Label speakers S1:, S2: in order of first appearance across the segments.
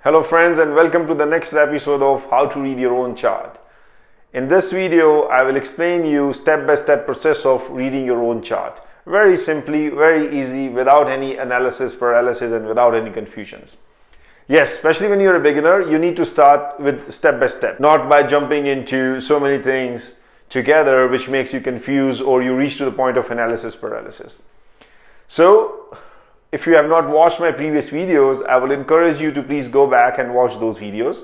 S1: Hello friends, and welcome to the next episode of How to Read Your Own Chart. In this video, I will explain you step-by-step process of reading your own chart. Very simply, very easy, without any analysis, paralysis, and without any confusions. Yes, especially when you're a beginner, you need to start with step-by-step, not by jumping into so many things together which makes you confused or you reach to the point of analysis paralysis. So, if you have not watched my previous videos, I will encourage you to please go back and watch those videos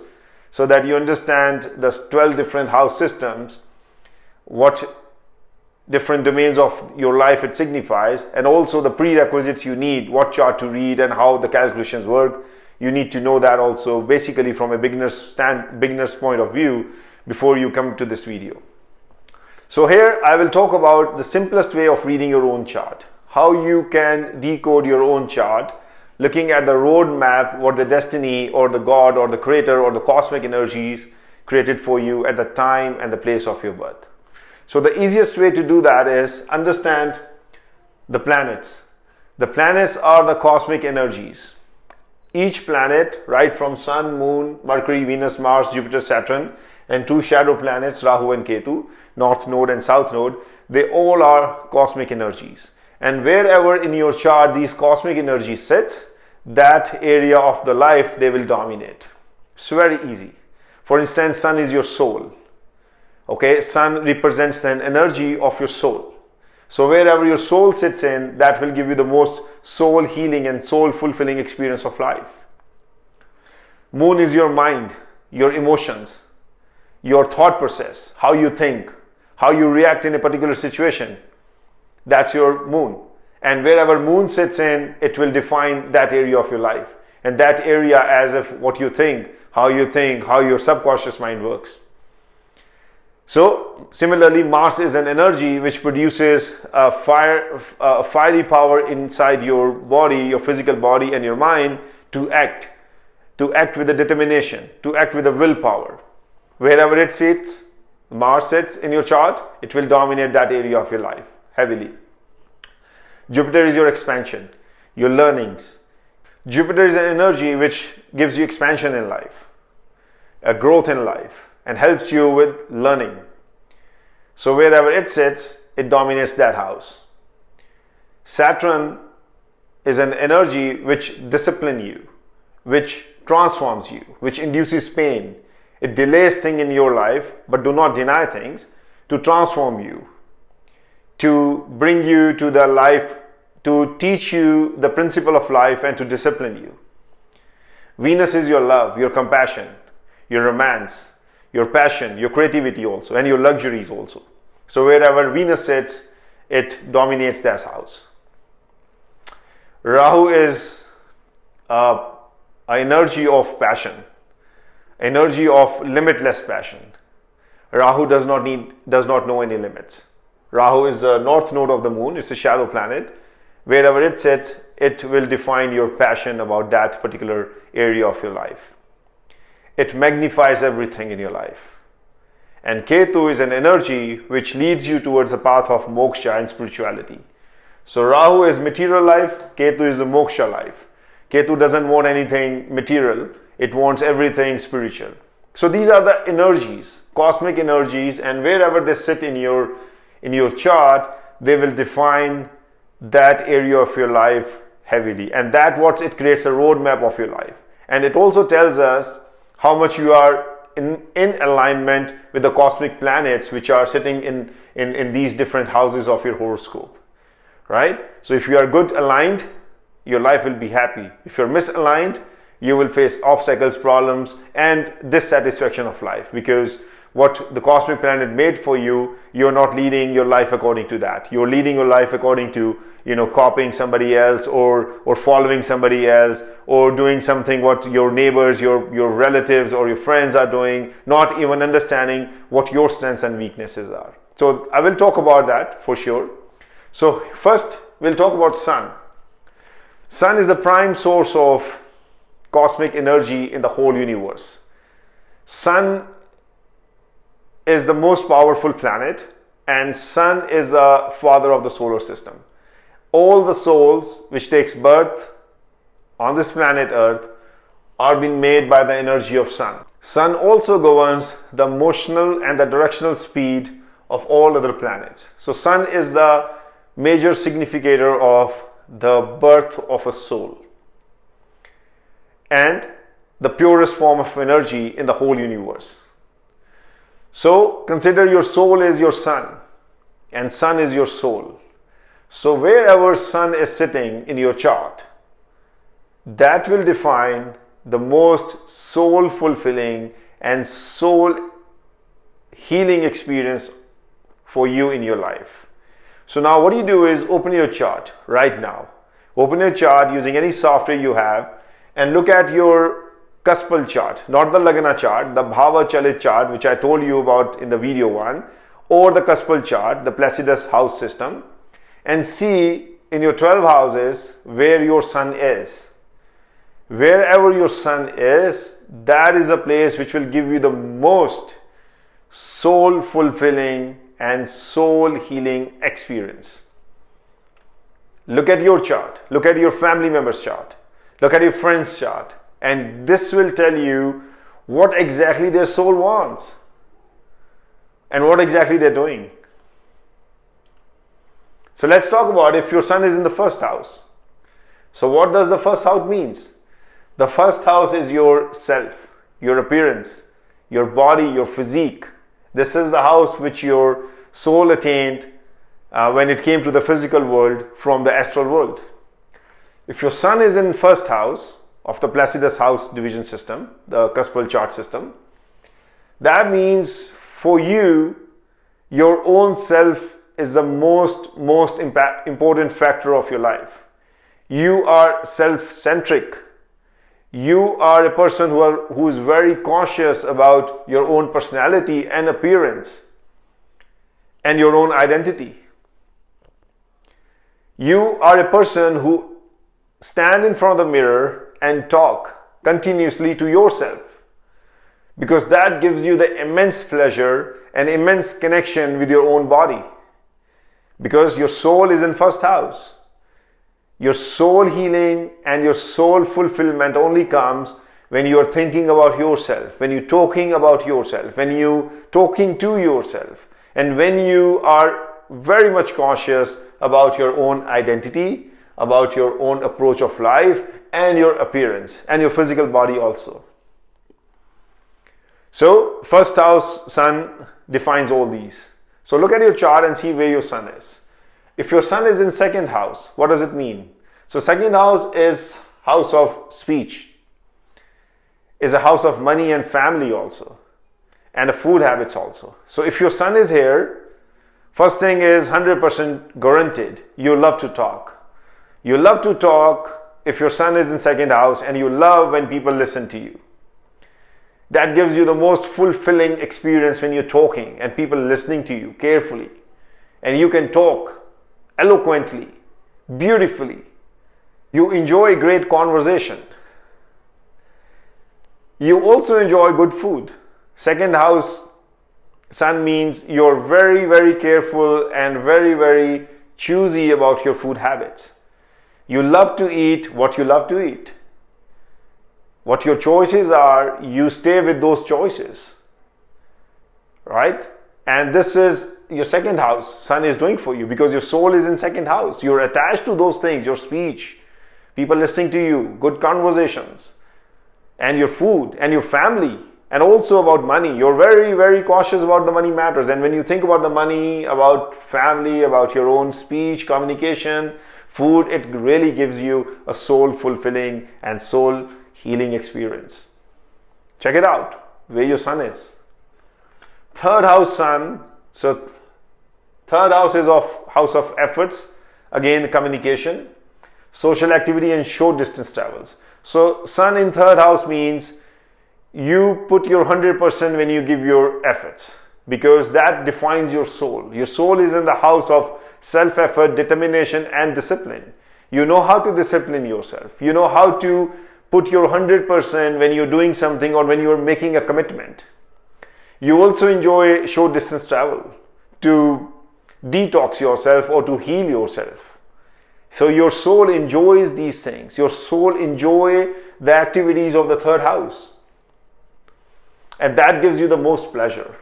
S1: so that you understand the 12 different house systems, what different domains of your life it signifies, and also the prerequisites you need, what chart to read and how the calculations work. You need to know that also basically from a beginner's point of view before you come to this video. So here I will talk about the simplest way of reading your own chart. How you can decode your own chart, looking at the roadmap, what the destiny or the God or the creator or the cosmic energies created for you at the time and the place of your birth. So the easiest way to do that is understand the planets. The planets are the cosmic energies. Each planet, right from Sun, Moon, Mercury, Venus, Mars, Jupiter, Saturn, and two shadow planets, Rahu and Ketu, North Node and South Node, they all are cosmic energies. And wherever in your chart these cosmic energies sits, that area of the life they will dominate. It's very easy. For instance, Sun is your soul. Okay, Sun represents an energy of your soul. So wherever your soul sits in, that will give you the most soul healing and soul fulfilling experience of life. Moon is your mind, your emotions, your thought process, how you think, how you react in a particular situation. That's your moon. And wherever moon sits in, it will define that area of your life. And that area as if what you think, how your subconscious mind works. So similarly, Mars is an energy which produces a fiery power inside your body, your physical body and your mind to act with a determination, to act with a willpower. Wherever it sits, Mars sits in your chart, it will dominate that area of your life heavily. Jupiter is your expansion, your learnings. Jupiter is an energy which gives you expansion in life, a growth in life, and helps you with learning. So wherever it sits, it dominates that house. Saturn is an energy which disciplines you, which transforms you, which induces pain. It delays things in your life, but do not deny things, to transform you, to bring you to the life, to teach you the principle of life and to discipline you. Venus is your love, your compassion, your romance, your passion, your creativity also, and your luxuries also. So wherever Venus sits, it dominates that house. Rahu is an energy of passion, energy of limitless passion. Rahu does not know any limits. Rahu is the north node of the moon. It's a shadow planet. Wherever it sits, it will define your passion about that particular area of your life. It magnifies everything in your life. And Ketu is an energy which leads you towards the path of moksha and spirituality. So Rahu is material life, Ketu is the moksha life. Ketu doesn't want anything material, it wants everything spiritual. So these are the energies, cosmic energies, and wherever they sit in your chart, they will define that area of your life heavily, and that what it creates a roadmap of your life. And it also tells us how much you are in alignment with the cosmic planets which are sitting in these different houses of your horoscope, right? So if you are good aligned, your life will be happy. If you're misaligned, you will face obstacles, problems, and dissatisfaction of life, because what the cosmic planet made for you, you're not leading your life according to that. You're leading your life according to, copying somebody else or following somebody else, or doing something what your neighbors, your relatives or your friends are doing, not even understanding what your strengths and weaknesses are. So I will talk about that for sure. So first we'll talk about Sun. Sun is the prime source of cosmic energy in the whole universe. Sun is the most powerful planet, and Sun is the father of the solar system. All the souls which takes birth on this planet Earth are being made by the energy of sun. Sun also governs the motional and the directional speed of all other planets. So sun is the major significator of the birth of a soul and the purest form of energy in the whole universe. So consider your soul is your sun and sun is your soul. So wherever sun is sitting in your chart, that will define the most soul fulfilling and soul healing experience for you in your life. So now what you do is open your chart right now. Open your chart using any software you have and look at your Cuspal chart, not the Lagna chart, the Bhava Chalit chart, which I told you about in the video 1, or the Cuspal chart, the Placidus house system, and see in your 12 houses where your sun is. Wherever your sun is, that is a place which will give you the most soul fulfilling and soul healing experience. Look at your chart, look at your family member's chart, look at your friend's chart, and this will tell you what exactly their soul wants and what exactly they're doing. So let's talk about if your sun is in the first house. So what does the first house means? The first house is your self, your appearance, your body, your physique. This is the house which your soul attained when it came to the physical world from the astral world. If your sun is in first house of the Placidus house division system, the Cuspal chart system, that means for you, your own self is the most important factor of your life. You are self-centric. You are a person who is very conscious about your own personality and appearance and your own identity. You are a person who stand in front of the mirror and talk continuously to yourself, because that gives you the immense pleasure and immense connection with your own body, because your soul is in first house. Your soul healing and your soul fulfillment only comes when you are thinking about yourself, when you're talking about yourself, when you're talking to yourself, and when you are very much conscious about your own identity, about your own approach of life and your appearance and your physical body also. So first house sun defines all these. So look at your chart and see where your sun is. If your sun is in second house, what does it mean? So second house is house of speech, is a house of money and family also, and food habits also. So if your sun is here, first thing is 100% guaranteed, you love to talk. You love to talk if your sun is in second house, and you love when people listen to you. That gives you the most fulfilling experience when you're talking and people listening to you carefully. And you can talk eloquently, beautifully. You enjoy great conversation. You also enjoy good food. Second house sun means you're very, very careful and very, very choosy about your food habits. You love to eat what you love to eat. What your choices are, you stay with those choices, right? And this is your second house sun is doing for you, because your soul is in second house. You're attached to those things, your speech, people listening to you, good conversations, and your food and your family, and also about money. You're very, very cautious about the money matters. And when you think about the money, about family, about your own speech, communication, food, it really gives you a soul fulfilling and soul healing experience. Check it out, where your sun is. Third house sun. So third house is house of efforts, again communication, social activity and short distance travels. So sun in third house means you put your 100% when you give your efforts, because that defines your soul. Your soul is in the house of self-effort, determination and discipline. You know how to discipline yourself. You know how to put your 100% when you're doing something or when you're making a commitment. You also enjoy short distance travel to detox yourself or to heal yourself. So your soul enjoys these things. Your soul enjoys the activities of the third house. And that gives you the most pleasure.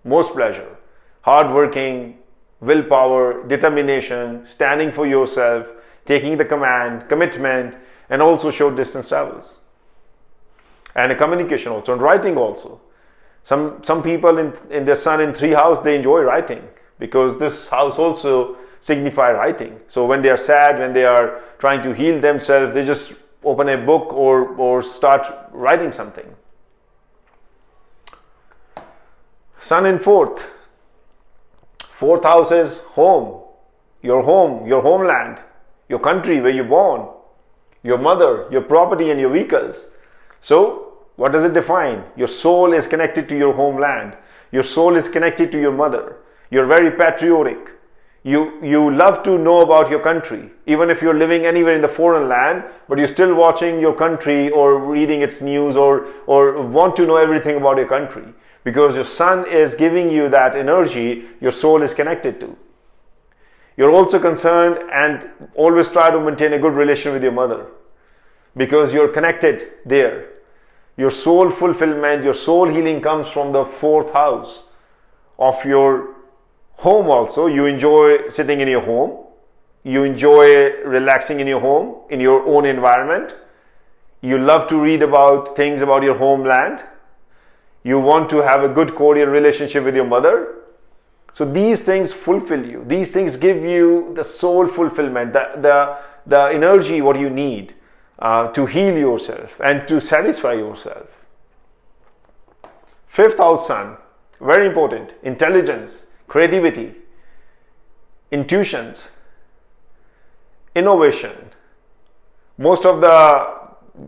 S1: Most pleasure. Hardworking, willpower, determination, standing for yourself, taking the command, commitment, and also short distance travels. And a communication also, and writing also. Some people in their sun in 3 house, they enjoy writing because this house also signify writing. So when they are sad, when they are trying to heal themselves, they just open a book or start writing something. Sun in 4th. 4th house is home, your homeland, your country where you're born, your mother, your property and your vehicles. So what does it define? Your soul is connected to your homeland. Your soul is connected to your mother. You're very patriotic. You love to know about your country. Even if you're living anywhere in the foreign land, but you're still watching your country or reading its news or want to know everything about your country. Because your sun is giving you that energy your soul is connected to. You're also concerned and always try to maintain a good relation with your mother. Because you're connected there. Your soul fulfillment, your soul healing comes from the 4th house of your home also. You enjoy sitting in your home. You enjoy relaxing in your home, in your own environment. You love to read about things about your homeland. You want to have a good cordial relationship with your mother. So these things fulfill you. These things give you the soul fulfillment, the energy what you need to heal yourself and to satisfy yourself. 5th house sun, very important. Intelligence, creativity, intuitions, innovation. Most of the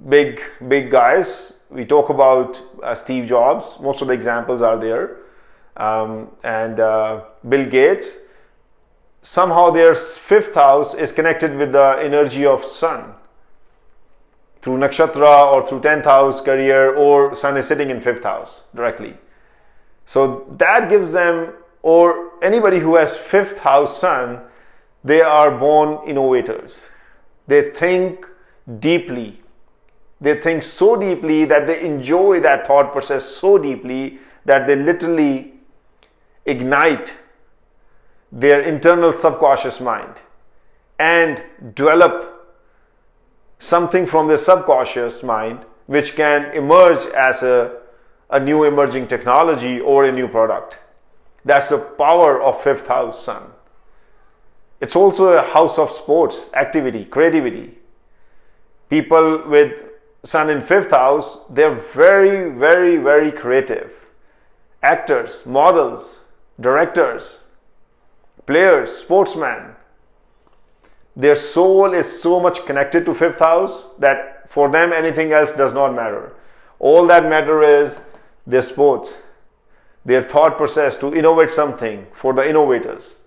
S1: big guys, we talk about Steve Jobs, most of the examples are there, and Bill Gates. Somehow their 5th house is connected with the energy of sun through nakshatra or through 10th house career, or sun is sitting in 5th house directly. So that gives them, or anybody who has 5th house sun, they are born innovators. They think deeply. They think so deeply that they enjoy that thought process so deeply that they literally ignite their internal subconscious mind and develop something from their subconscious mind which can emerge as a new emerging technology or a new product. That's the power of 5th house sun. It's also a house of sports, activity, creativity. People with sun in 5th house, they're very, very, very creative. Actors, models, directors, players, sportsmen. Their soul is so much connected to 5th house that for them anything else does not matter. All that matter is their sports, their thought process to innovate something for the innovators.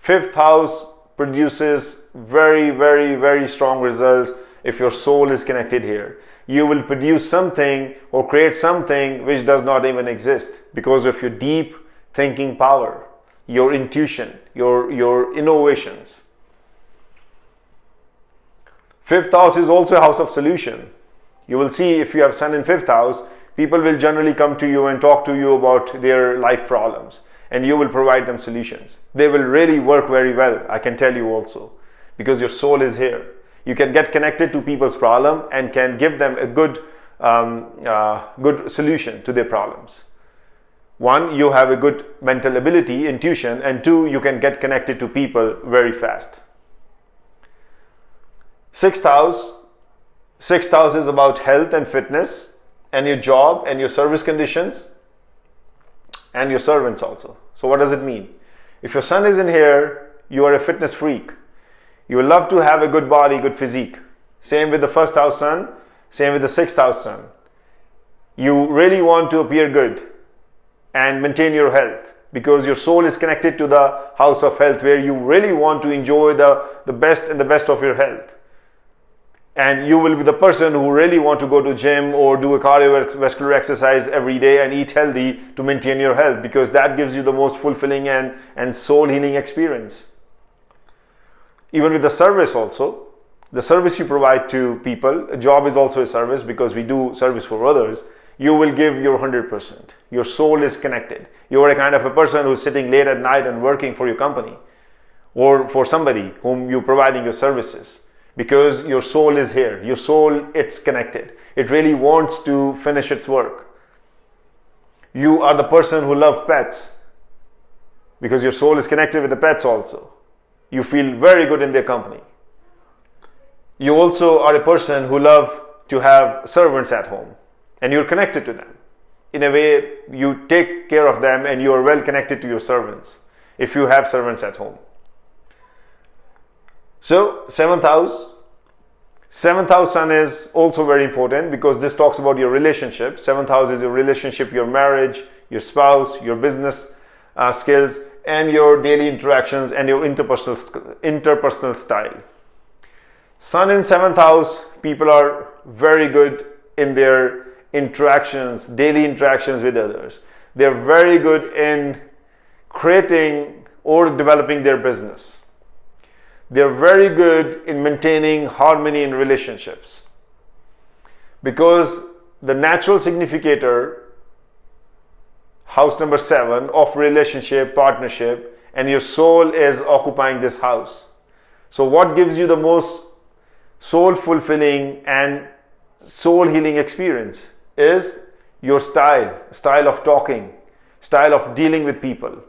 S1: 5th house produces very, very, very strong results if your soul is connected here. You will produce something or create something which does not even exist because of your deep thinking power, your intuition, your innovations. 5th house is also a house of solution. You will see if you have sun in 5th house, people will generally come to you and talk to you about their life problems, and you will provide them solutions. They will really work very well, I can tell you also, because your soul is here. You can get connected to people's problem and can give them a good solution to their problems. 1, you have a good mental ability, intuition, and 2, you can get connected to people very fast. 6th house. 6th house is about health and fitness and your job and your service conditions and your servants also. So what does it mean? If your sun is in here, you are a fitness freak. You will love to have a good body, good physique. Same with the 1st house sun, same with the 6th house sun. You really want to appear good and maintain your health because your soul is connected to the house of health where you really want to enjoy the best and the best of your health. And you will be the person who really want to go to gym or do a cardiovascular exercise every day and eat healthy to maintain your health because that gives you the most fulfilling and soul healing experience. Even with the service also, the service you provide to people. A job is also a service because we do service for others. You will give your 100%. Your soul is connected. You are a kind of a person who's sitting late at night and working for your company or for somebody whom you're providing your services, because your soul is here. Your soul, it's connected. It really wants to finish its work. You are the person who loves pets because your soul is connected with the pets also. You feel very good in their company. You also are a person who loves to have servants at home and you're connected to them. In a way, you take care of them and you are well connected to your servants if you have servants at home. So, seventh house sun is also very important because this talks about your relationship. Seventh house is your relationship, your marriage, your spouse, your business skills, and your daily interactions and your interpersonal style. Sun in seventh house, people are very good in their interactions, daily interactions with others. They're very good in creating or developing their business. They're very good in maintaining harmony in relationships, because the natural significator, house number 7 of relationship, partnership, and your soul is occupying this house. So what gives you the most soul fulfilling and soul healing experience is your style of talking, style of dealing with people.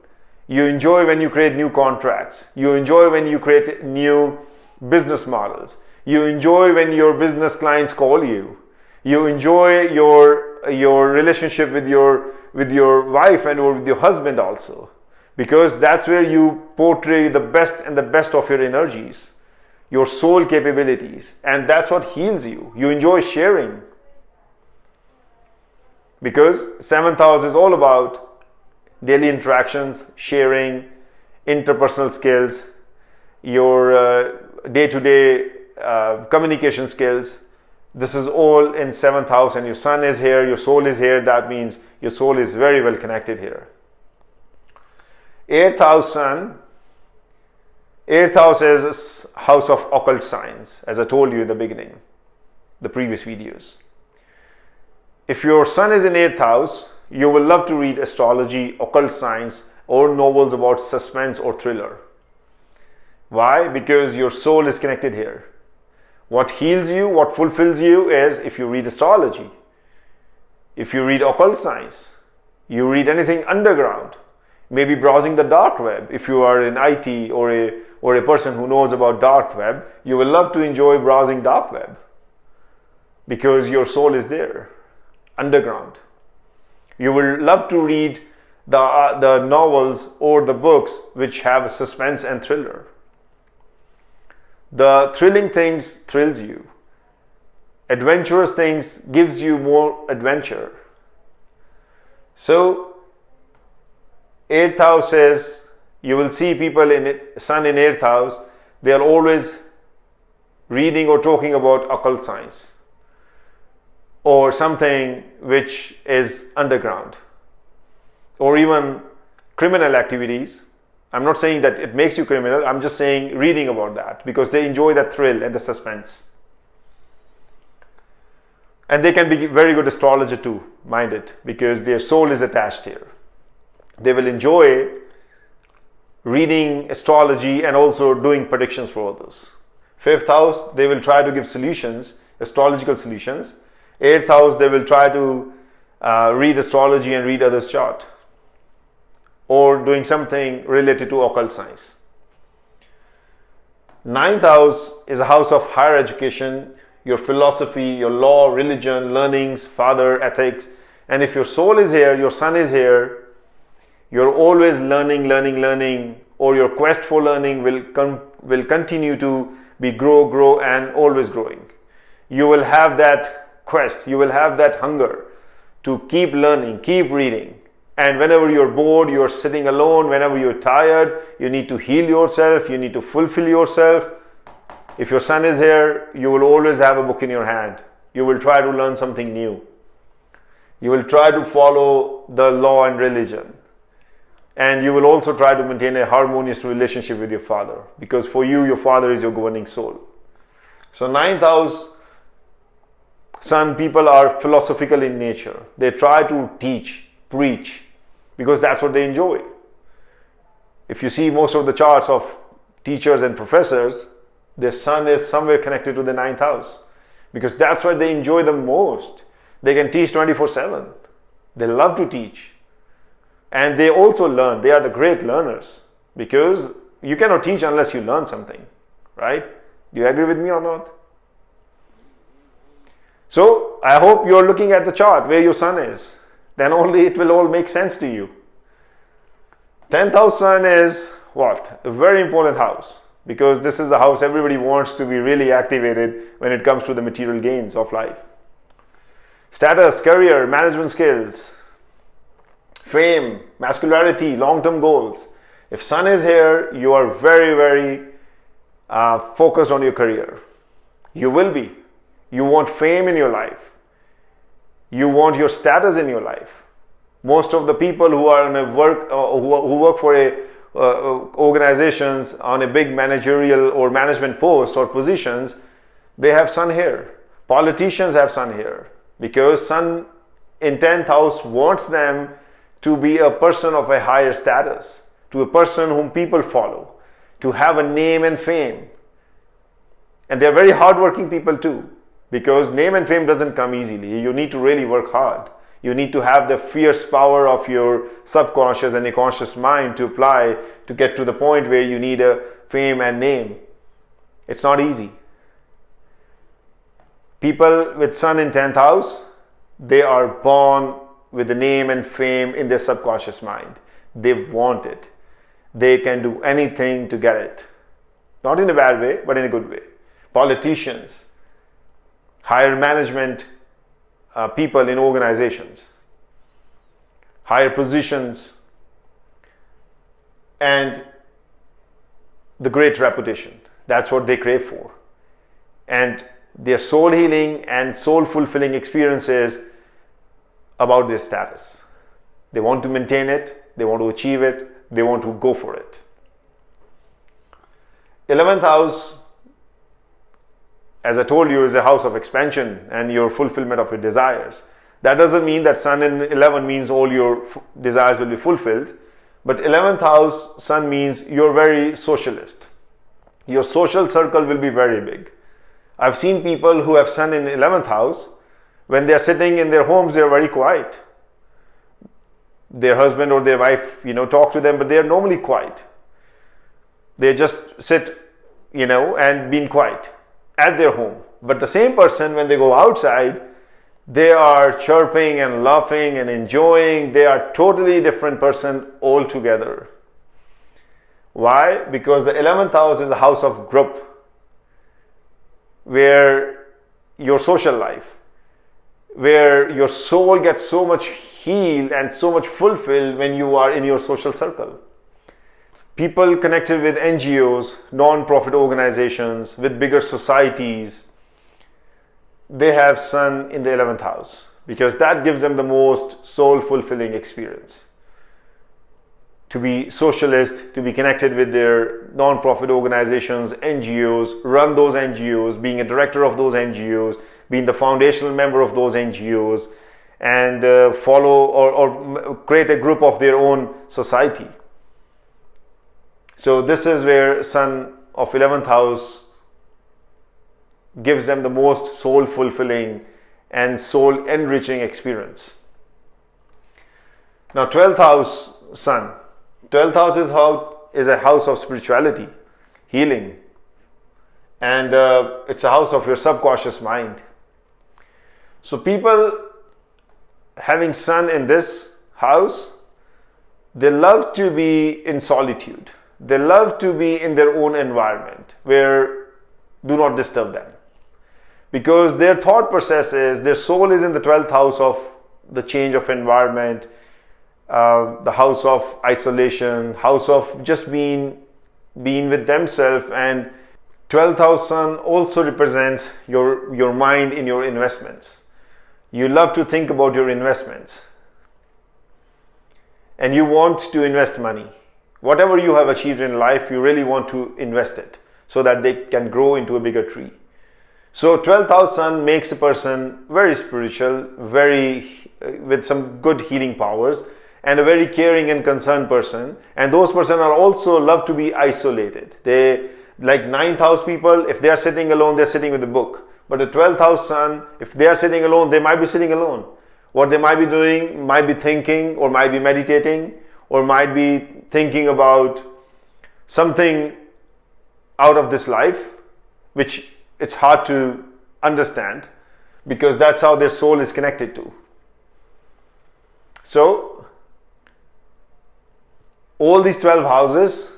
S1: You enjoy when you create new contracts. You enjoy when you create new business models. You enjoy when your business clients call you. You enjoy your relationship with your wife and or with your husband also, because that's where you portray the best of your energies, your soul capabilities, and that's what heals you. You enjoy sharing, because 7th house is all about daily interactions, sharing, interpersonal skills, your day-to-day communication skills. This is all in 7th house, and your sun is here, your soul is here. That means your soul is very well connected here. 8th house sun. 8th house is a house of occult science, as I told you in the beginning, the previous videos. If your sun is in 8th house, you will love to read astrology, occult science, or novels about suspense or thriller. Why? Because your soul is connected here. What heals you, what fulfills you is if you read astrology, if you read occult science, you read anything underground, maybe browsing the dark web. If you are in IT or a person who knows about dark web, you will love to enjoy browsing dark web because your soul is there, underground. You will love to read the novels or the books which have suspense and thriller. The thrilling things thrills you. Adventurous things gives you more adventure. So 8th house is, you will see people in sun in 8th house, they are always reading or talking about occult science or something which is underground, or even criminal activities. I'm not saying that it makes you criminal, I'm just saying reading about that, because they enjoy that thrill and the suspense. And they can be very good astrologer too, mind it, because their soul is attached here. They will enjoy reading astrology and also doing predictions for others. 5th house, they will try to give solutions, astrological solutions. 8th house, they will try to read astrology and read others' chart, or doing something related to occult science. 9th house is a house of higher education, your philosophy, your law, religion, learnings, father, ethics. And if your soul is here, your sun is here, you're always learning, or your quest for learning will continue to be grow and always growing. You will have that quest, you will have that hunger to keep learning, keep reading. And whenever you're bored, you're sitting alone, whenever you're tired, you need to heal yourself, you need to fulfill yourself. If your sun is here, you will always have a book in your hand. You will try to learn something new. You will try to follow the law and religion. And you will also try to maintain a harmonious relationship with your father, because for you, your father is your governing soul. So ninth house sun people are philosophical in nature. They try to teach, preach, because that's what they enjoy. If you see most of the charts of teachers and professors, their sun is somewhere connected to the ninth house, because that's what they enjoy the most. They can teach 24/7. They love to teach. And they also learn. They are the great learners, because you cannot teach unless you learn something, right? Do you agree with me or not? So I hope you're looking at the chart where your sun is. Then only it will all make sense to you. 10th house sun is what? A very important house, because this is the house everybody wants to be really activated when it comes to the material gains of life. Status, career, management skills, fame, masculinity, long-term goals. If sun is here, you are very, very focused on your career. You will be. You want fame in your life. You want your status in your life. Most of the people who are in a who work for organizations on a big managerial or management post or positions, they have sun here. Politicians have sun here, because sun in 10th house wants them to be a person of a higher status, to a person whom people follow, to have a name and fame. And they're very hardworking people too, because name and fame doesn't come easily. You need to really work hard. You need to have the fierce power of your subconscious and your conscious mind to apply to get to the point where you need a fame and name. It's not easy. People with sun in 10th house, they are born with the name and fame in their subconscious mind. They want it. They can do anything to get it. Not in a bad way, but in a good way. Politicians, higher management people in organizations, higher positions, and the great reputation. That's what they crave for. And their soul healing and soul fulfilling experiences about their status. They want to maintain it, they want to achieve it, they want to go for it. 11th house, as I told you, is a house of expansion and your fulfillment of your desires. That doesn't mean that sun in 11 means all your desires will be fulfilled, but 11th house sun means you're very socialist. Your social circle will be very big. I've seen people who have sun in 11th house, when they're sitting in their homes, they're very quiet. Their husband or their wife, talk to them, but they're normally quiet. They just sit, and being quiet at their home. But the same person, when they go outside, they are chirping and laughing and enjoying. They are totally different person altogether. Why? Because the 11th house is a house of group, where your social life, where your soul gets so much healed and so much fulfilled when you are in your social circle. People connected with NGOs, non-profit organizations, with bigger societies, they have sun in the 11th house, because that gives them the most soul fulfilling experience. To be socialist, to be connected with their non-profit organizations, NGOs, run those NGOs, being a director of those NGOs, being the foundational member of those NGOs, and follow or create a group of their own society. So this is where sun of 11th house gives them the most soul fulfilling and soul enriching experience. Now 12th house sun. 12th house is a house of spirituality, healing, and it's a house of your subconscious mind. So people having sun in this house, they love to be in solitude. They love to be in their own environment where do not disturb them, because their thought process is, their soul is in the 12th house of the change of environment, the house of isolation, house of just being with themselves. And 12th house sun also represents your mind in your investments. You love to think about your investments, and you want to invest money. Whatever you have achieved in life, you really want to invest it so that they can grow into a bigger tree. So 12th house sun makes a person very spiritual, very with some good healing powers, and a very caring and concerned person. And those person are also love to be isolated. They, like 9th house people, if they are sitting alone, they're sitting with a book. But the 12th house sun, if they are sitting alone, they might be sitting alone. What they might be doing, might be thinking, or might be meditating, or might be thinking about something out of this life, which it's hard to understand, because that's how their soul is connected to. So all these 12 houses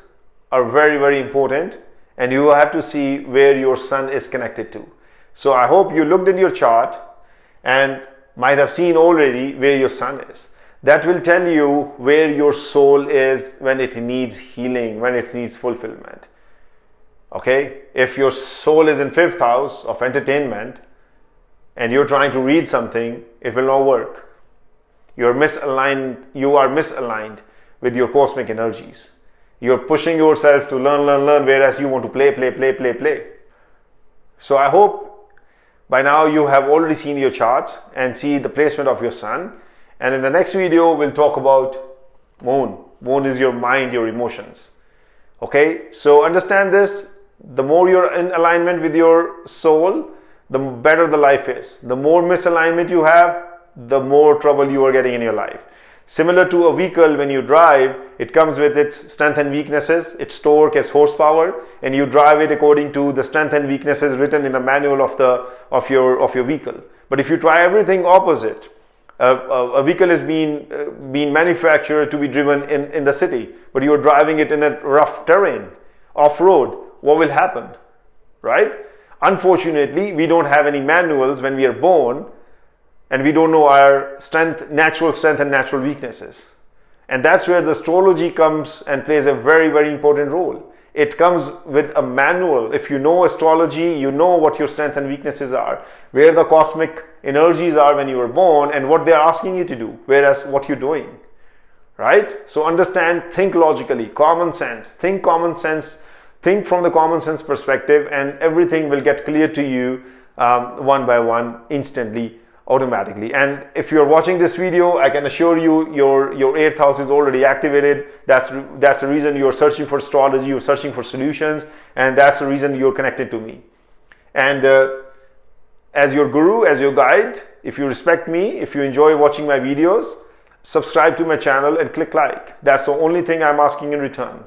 S1: are very, very important, and you have to see where your sun is connected to. So I hope you looked at your chart and might have seen already where your sun is. That will tell you where your soul is when it needs healing, when it needs fulfillment. Okay, if your soul is in 5th house of entertainment and you're trying to read something, it will not work. You are misaligned with your cosmic energies. You're pushing yourself to learn, whereas you want to play. So I hope by now you have already seen your charts and see the placement of your sun. And in the next video, we'll talk about moon. Moon is your mind, your emotions. Okay, so understand this. The more you're in alignment with your soul, the better the life is. The more misalignment you have, the more trouble you are getting in your life. Similar to a vehicle, when you drive, it comes with its strengths and weaknesses, its torque, its horsepower, and you drive it according to the strengths and weaknesses written in the manual of your vehicle. But if you try everything opposite, a vehicle is being manufactured to be driven in the city, but you are driving it in a rough terrain, off-road. What will happen, right? Unfortunately, we don't have any manuals when we are born, and we don't know our strength, natural strength and natural weaknesses. And that's where the astrology comes and plays a very, very important role. It comes with a manual. If you know astrology, you know what your strengths and weaknesses are, where the cosmic energies are when you were born, and what they're asking you to do, whereas what you're doing, right? So understand, think logically, common sense, think common sense, think from the common sense perspective, and everything will get clear to you one by one, instantly, automatically. And if you're watching this video, I can assure you your 8th house is already activated. That's the reason you're searching for astrology, you're searching for solutions, and that's the reason you're connected to me. And as your guru, as your guide, if you respect me, if you enjoy watching my videos, subscribe to my channel and click like. That's the only thing I'm asking in return.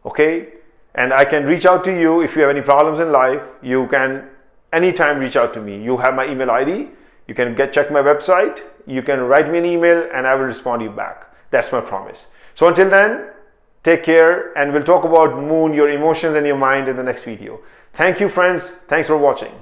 S1: Okay? And I can reach out to you if you have any problems in life. You can anytime reach out to me. You have my email ID. You can check my website. You can write me an email and I will respond to you back. That's my promise. So until then, take care, and we'll talk about moon, your emotions and your mind in the next video. Thank you, friends. Thanks for watching.